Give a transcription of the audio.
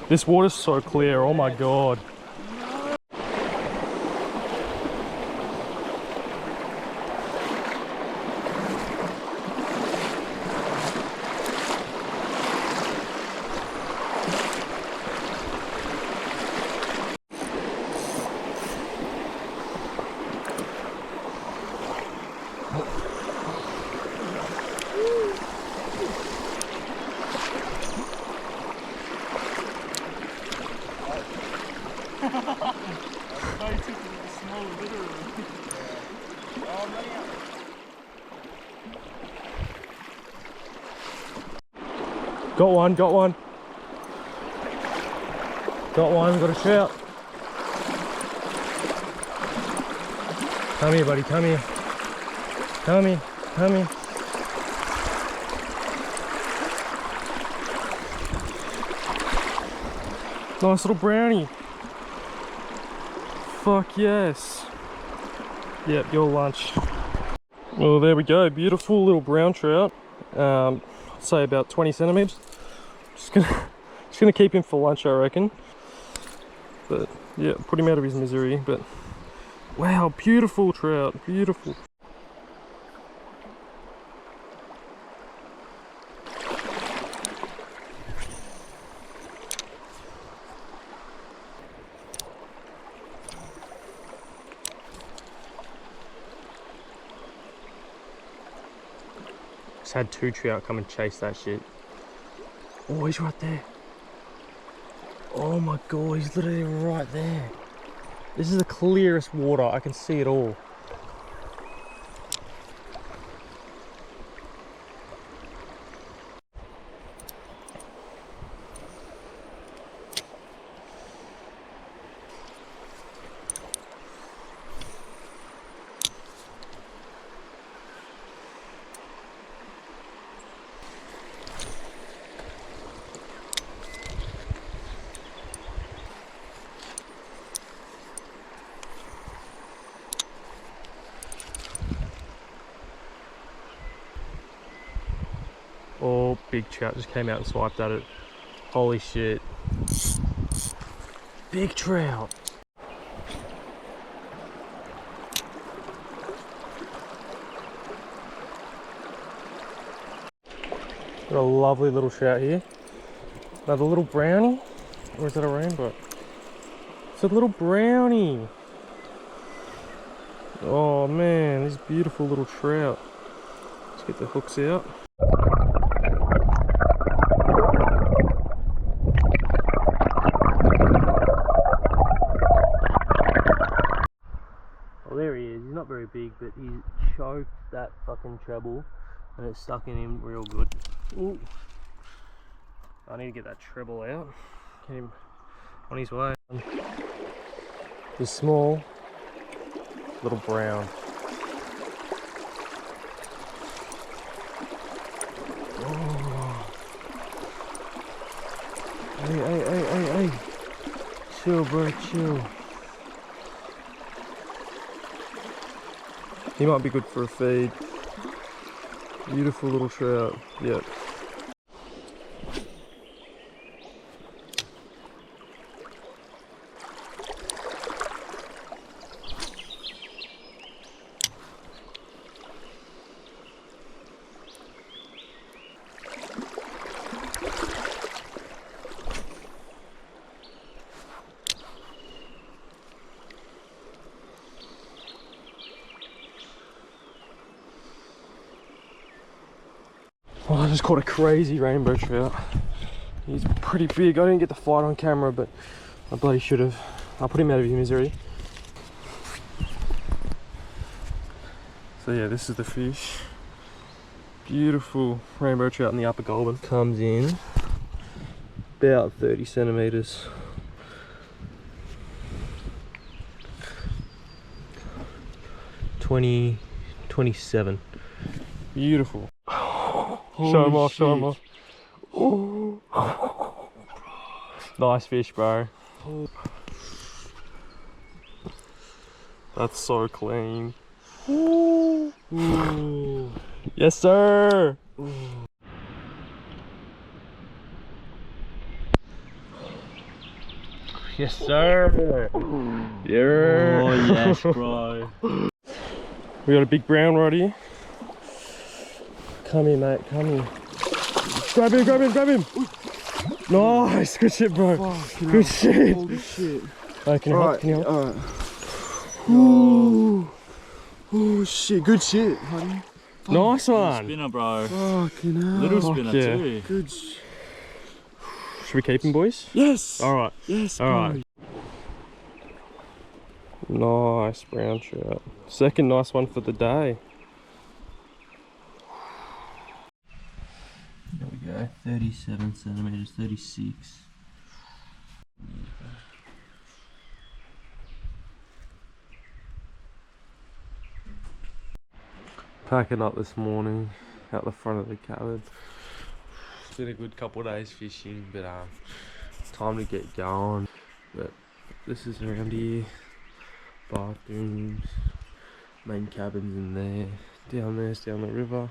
This water's so clear, oh my god. Got one, got one. Got one, got a trout. Come here, buddy, come here. Come here, come here. Nice little brownie. Fuck yes. Yep, your lunch. Well, there we go. Beautiful little brown trout. I'd say about 20 centimeters. Just gonna keep him for lunch, I reckon. But yeah, put him out of his misery. But wow, beautiful trout, beautiful. Just had two trout come and chase that shit. Oh, he's right there. Oh my god, he's literally right there. This is the clearest water, I can see it all. Oh, big trout just came out and swiped at it. Holy shit. Big trout. Got a lovely little trout here. Another little brownie. Or is that a rainbow? It's a little brownie. Oh man, this beautiful little trout. Let's get the hooks out. There he is. He's not very big, but he choked that fucking treble and it's stuck in him real good. Ooh. I need to get that treble out. Get him on his way. The small little brown. Oh. Hey. Chill, bro, chill. He might be good for a feed. Beautiful little trout. Yep. Oh, I just caught a crazy rainbow trout. He's pretty big. I didn't get the fight on camera, but I bloody should have. I put him out of his misery. So yeah, this is the fish. Beautiful rainbow trout in the upper Goulburn. Comes in about 30 centimeters. Twenty 27. Beautiful. Show him off, show him off. Oh. Nice fish, bro. That's so clean. Ooh. Ooh. Yes, sir. Ooh. Yes, sir. Yeah. Oh, yes, bro. We got a big brown right here. Come here, mate, come here. Grab him, grab him, grab him. Nice, good shit, bro. Good shit. Holy shit. Right, can you help? Can you help? Alright. Ooh. Oh shit, good shit, honey. Nice one. Spinner, bro. Fucking hell. Little spinner, yeah. too. Good. Should we keep him, boys? Yes. Alright. Yes. Alright. Nice brown trout. Second nice one for the day. There we go. 37 centimeters, 36. Packing up this morning out the front of the cabin. It's been a good couple of days fishing, but time to get going. But this is around here. Bathrooms, main cabins in there. Down there's down the river.